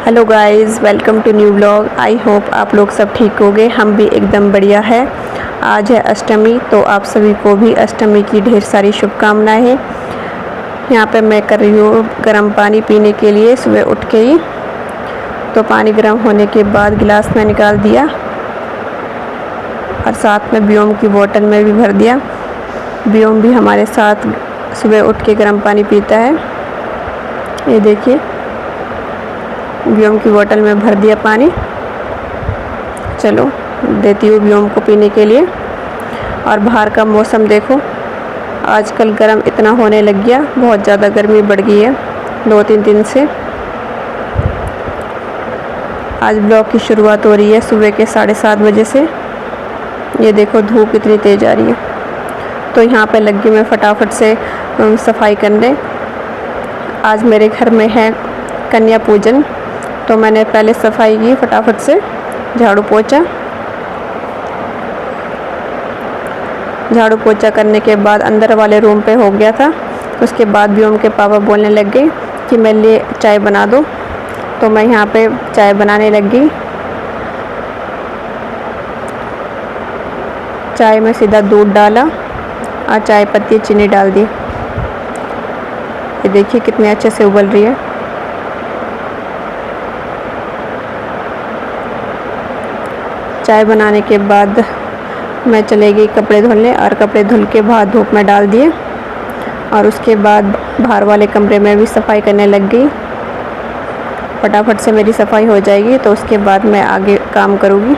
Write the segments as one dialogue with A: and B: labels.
A: Hello guys, welcome to new blog. I hope आप लोग सब ठीक होंगे। हम भी एकदम बढ़िया है। आज है अष्टमी, तो आप सभी को भी अष्टमी की ढेर सारी शुभकामनाएं हैं। यहाँ पे मैं कर रही हूँ गर्म पानी पीने के लिए सुबह उठ के ही। तो पानी गर्म होने के बाद गिलास में निकाल दिया और साथ में बियोम की बोतल में भी भर दिया। बियोम भी हमारे साथ सुबह उठ के गर्म पानी पीता है। ये देखिए, बियोम की बोतल में भर दिया पानी। चलो देती हूँ बियोम को पीने के लिए। और बाहर का मौसम देखो, आजकल गर्म इतना होने लग गया, बहुत ज़्यादा गर्मी बढ़ गई है 2-3 दिन से। आज ब्लॉग की शुरुआत हो रही है सुबह के 7:30 बजे से। ये देखो धूप कितनी तेज़ आ रही है। तो यहाँ पे लग गई मैं फटाफट से सफाई करने। आज मेरे घर में है कन्या पूजन, तो मैंने पहले सफाई की फटाफट से, झाड़ू पोछा करने के बाद अंदर वाले रूम पे हो गया था। उसके बाद भी उनके पापा बोलने लग गए कि मेरे लिए चाय बना दो, तो मैं यहाँ पे चाय बनाने लग गई। चाय में सीधा दूध डाला और चाय पत्ती चीनी डाल दी। ये देखिए कितने अच्छे से उबल रही है। चाय बनाने के बाद मैं चले गई कपड़े धुलने, और कपड़े धुल के बाद धूप में डाल दिए। और उसके बाद बाहर वाले कमरे में भी सफाई करने लग गई। फटाफट से मेरी सफाई हो जाएगी तो उसके बाद मैं आगे काम करूँगी।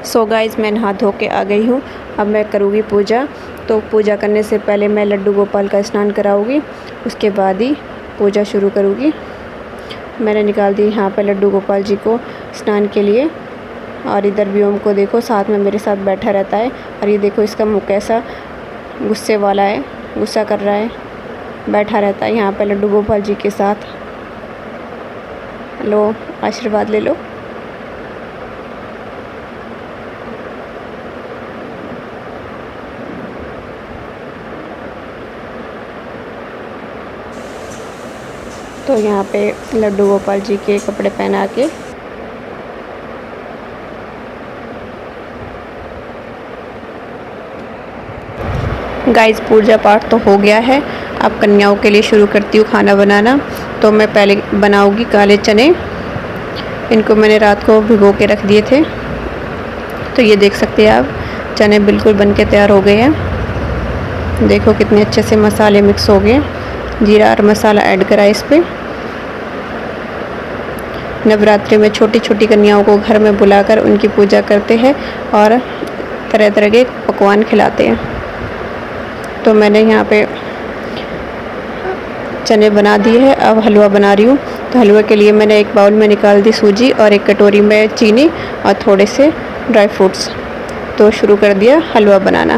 A: सो गाइस, मैं नहा धो के आ गई हूँ। अब मैं करूँगी पूजा। तो पूजा करने से पहले मैं लड्डू गोपाल का स्नान कराऊँगी, उसके बाद ही पूजा शुरू करूँगी। मैंने निकाल दी यहाँ पर लड्डू गोपाल जी को स्नान के लिए। और इधर बियोम को देखो, साथ में मेरे साथ बैठा रहता है। और ये देखो इसका मुँह कैसा गुस्से वाला है, गुस्सा कर रहा है, बैठा रहता है यहाँ पे लड्डू गोपाल जी के साथ। लो आशीर्वाद ले लो। तो यहाँ पे लड्डू गोपाल जी के कपड़े पहना के गाइस, पूजा पाठ तो हो गया है। अब कन्याओं के लिए शुरू करती हूँ खाना बनाना। तो मैं पहले बनाऊँगी काले चने। इनको मैंने रात को भिगो के रख दिए थे। तो ये देख सकते हैं आप, चने बिल्कुल बन के तैयार हो गए हैं। देखो कितने अच्छे से मसाले मिक्स हो गए। जीरा और मसाला ऐड करा इस पर। नवरात्रि में छोटी छोटी कन्याओं को घर में बुलाकर उनकी पूजा करते हैं और तरह तरह के पकवान खिलाते हैं। तो मैंने यहाँ पे चने बना दिए हैं। अब हलवा बना रही हूँ। तो हलवे के लिए मैंने एक बाउल में निकाल दी सूजी और एक कटोरी में चीनी और थोड़े से ड्राई फ्रूट्स। तो शुरू कर दिया हलवा बनाना।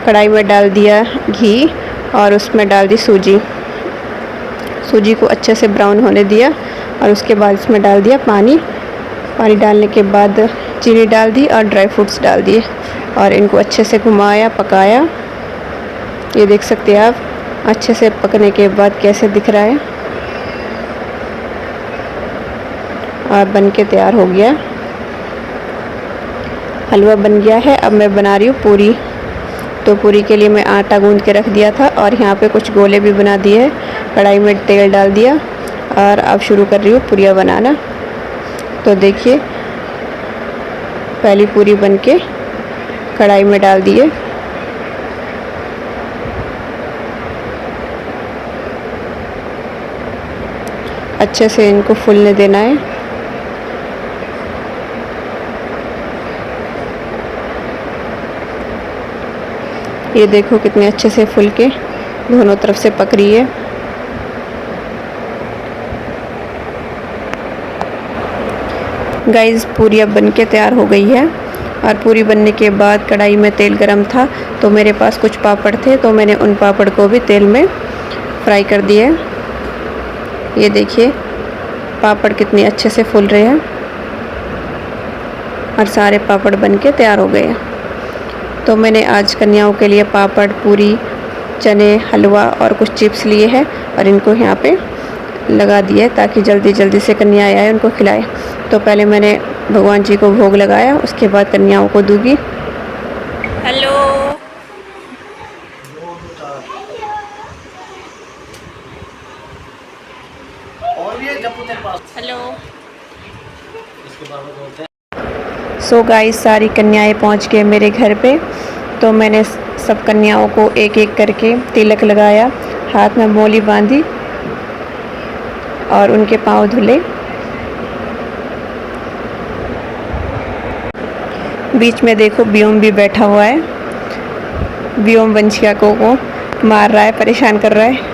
A: कढ़ाई में डाल दिया घी और उसमें डाल दी सूजी। सूजी को अच्छे से ब्राउन होने दिया और उसके बाद इसमें डाल दिया पानी। पानी डालने के बाद चीनी डाल दी और ड्राई फ्रूट्स डाल दिए और इनको अच्छे से घुमाया, पकाया। ये देख सकते हैं आप, अच्छे से पकने के बाद कैसे दिख रहा है। और बन के तैयार हो गया, हलवा बन गया है। अब मैं बना रही हूँ पूरी। तो पूरी के लिए मैं आटा गूंद के रख दिया था और यहाँ पे कुछ गोले भी बना दिए हैं। कढ़ाई में तेल डाल दिया और अब शुरू कर रही हूँ पूरियाँ बनाना। तो देखिए, पहली पूरी बन के कढ़ाई में डाल दिए। अच्छे से इनको फूलने देना है। ये देखो कितने अच्छे से फूल के दोनों तरफ से पक रही है। गाइस, पूरी अब बन के तैयार हो गई है। और पूरी बनने के बाद कढ़ाई में तेल गरम था, तो मेरे पास कुछ पापड़ थे, तो मैंने उन पापड़ को भी तेल में फ्राई कर दिए। ये देखिए पापड़ कितने अच्छे से फूल रहे हैं और सारे पापड़ बन के तैयार हो गए। तो मैंने आज कन्याओं के लिए पापड़, पूरी, चने, हलवा और कुछ चिप्स लिए हैं और इनको यहाँ पे लगा दिया है ताकि जल्दी जल्दी से कन्याएं आए उनको खिलाए। तो पहले मैंने भगवान जी को भोग लगाया, उसके बाद कन्याओं को दूंगी। Hello, hello. सो गाइस, सारी कन्याएं पहुंच गए मेरे घर पे। तो मैंने सब कन्याओं को एक एक करके तिलक लगाया, हाथ में मोली बांधी और उनके पाँव धुले। बीच में देखो व्योम भी बैठा हुआ है। व्योम वंशिका को मार रहा है, परेशान कर रहा है।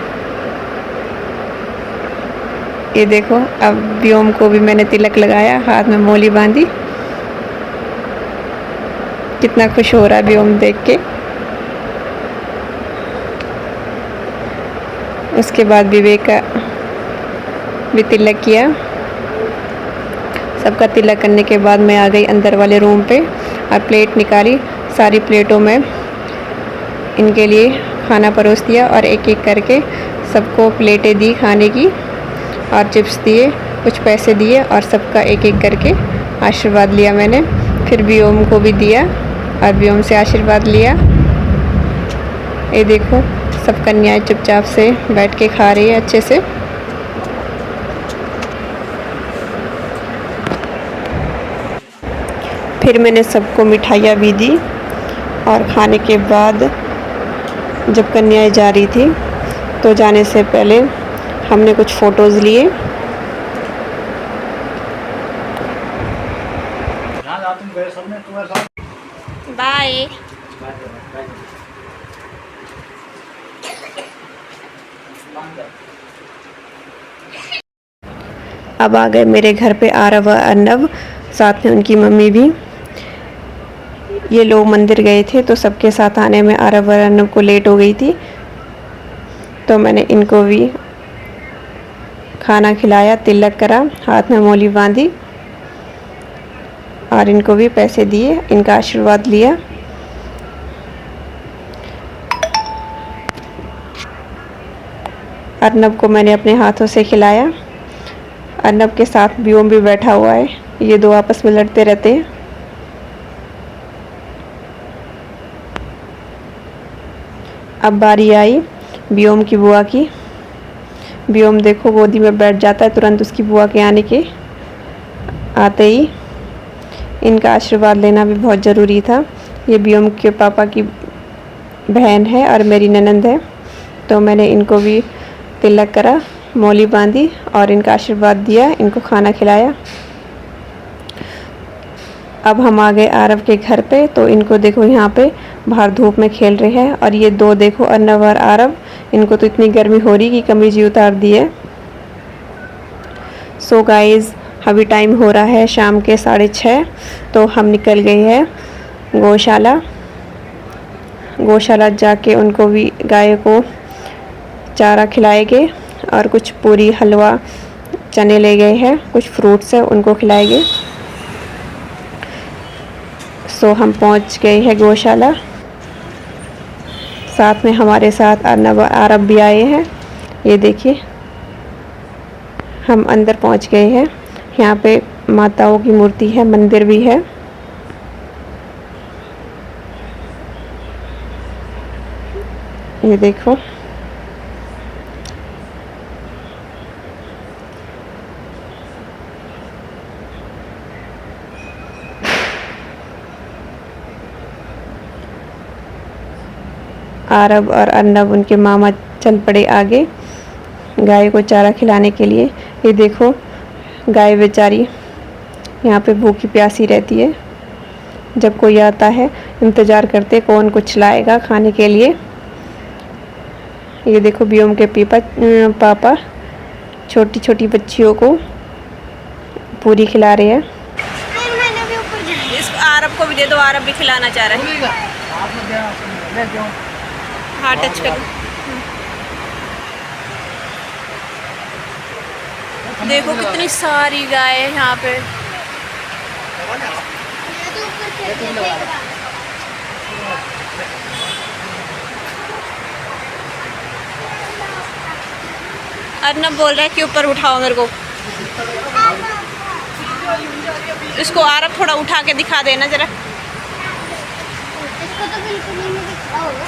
A: ये देखो, अब व्योम को भी मैंने तिलक लगाया, हाथ में मोली बांधी। कितना खुश हो रहा है व्योम देख के। उसके बाद विवेक का भी तिलक किया। सबका तिलक करने के बाद मैं आ गई अंदर वाले रूम पे और प्लेट निकाली। सारी प्लेटों में इनके लिए खाना परोस दिया और एक एक करके सबको प्लेटें दी खाने की और चिप्स दिए, कुछ पैसे दिए और सबका एक एक करके आशीर्वाद लिया मैंने। फिर व्योम को भी दिया और व्योम से आशीर्वाद लिया। ये देखो, सब कन्याएं चुपचाप से बैठ के खा रही है अच्छे से। फिर मैंने सबको मिठाइयाँ भी दी और खाने के बाद जब कन्याएं जा रही थी तो जाने से पहले हमने कुछ फ़ोटोज़ लिए। बाय। अब आ गए मेरे घर पे आरव और अर्नव, साथ में उनकी मम्मी भी। ये लोग मंदिर गए थे तो सबके साथ आने में आरव और अर्नव को लेट हो गई थी, तो मैंने इनको भी खाना खिलाया, तिलक करा, हाथ में मोली बांधी और इनको भी पैसे दिए, इनका आशीर्वाद लिया। अर्नव को मैंने अपने हाथों से खिलाया। अर्नव के साथ व्योम भी बैठा हुआ है, ये दो आपस में लड़ते रहते हैं। अब बारी आई व्योम की बुआ की। व्योम देखो गोदी में बैठ जाता है तुरंत उसकी बुआ के आते ही। इनका आशीर्वाद लेना भी बहुत ज़रूरी था। ये व्योम के पापा की बहन है और मेरी ननंद है, तो मैंने इनको भी तिलक करा, मौली बांधी और इनका आशीर्वाद दिया, इनको खाना खिलाया। अब हम आ गए आरव के घर पे, तो इनको देखो यहाँ पे बाहर धूप में खेल रहे हैं। और ये दो देखो अर्नव और आरव, इनको तो इतनी गर्मी हो रही कि कमीज ही उतार दी है। सो गाइज़, अभी टाइम हो रहा है शाम के 6:30, तो हम निकल गए हैं गौशाला जाके उनको भी गाय को चारा खिलाएंगे और कुछ पूरी, हलवा, चने ले गए हैं, कुछ फ्रूट्स है उनको खिलाएंगे। सो हम पहुंच गए हैं गौशाला। साथ में हमारे साथ अर्नव और आरव भी आए हैं। ये देखिए, हम अंदर पहुंच गए हैं। यहाँ पे माताओं की मूर्ति है, मंदिर भी है। ये देखो, आरव और अर्नव उनके मामा चल पड़े आगे गाय को चारा खिलाने के लिए। ये देखो, गाय बेचारी यहाँ पे भूखी प्यासी रहती है। जब कोई आता है इंतज़ार करते कौन कुछ लाएगा खाने के लिए। ये देखो, व्योम के पापा छोटी छोटी बच्चियों को पूरी खिला रहे हैं। इसको आरव को भी दे दो, आरव भी खिलाना चाह रहा है। हाँ, टच कर। देखो कितनी सारी गाय है यहाँ पे। अर्नब बोल रहा है कि ऊपर उठाओ मेरे को। इसको आरब थोड़ा उठा के दिखा देना जरा।
B: इसको तो बिल्कुल ही नहीं दिख रहा होगा।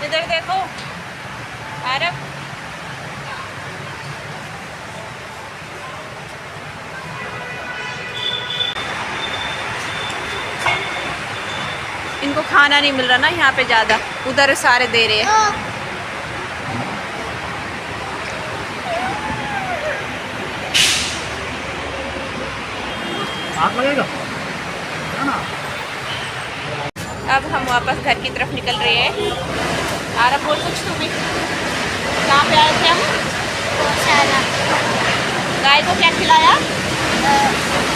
A: इधर देखो आरब। इनको खाना नहीं मिल रहा ना यहाँ पे ज़्यादा, उधर सारे दे रहे हैं।
C: आग लगेगा
A: अब हम वापस घर की तरफ निकल रहे हैं। आरब बोल कुछ तू भी। कहाँ पे आए थे हम?
B: गौशाला।
A: गाय को क्या खिलाया?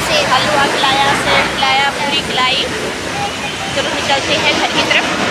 B: सेब।
A: हलवा खिलाया, सेब खिलाया, पूरी खिलाई। चलो निकलते हैं घर की तरफ।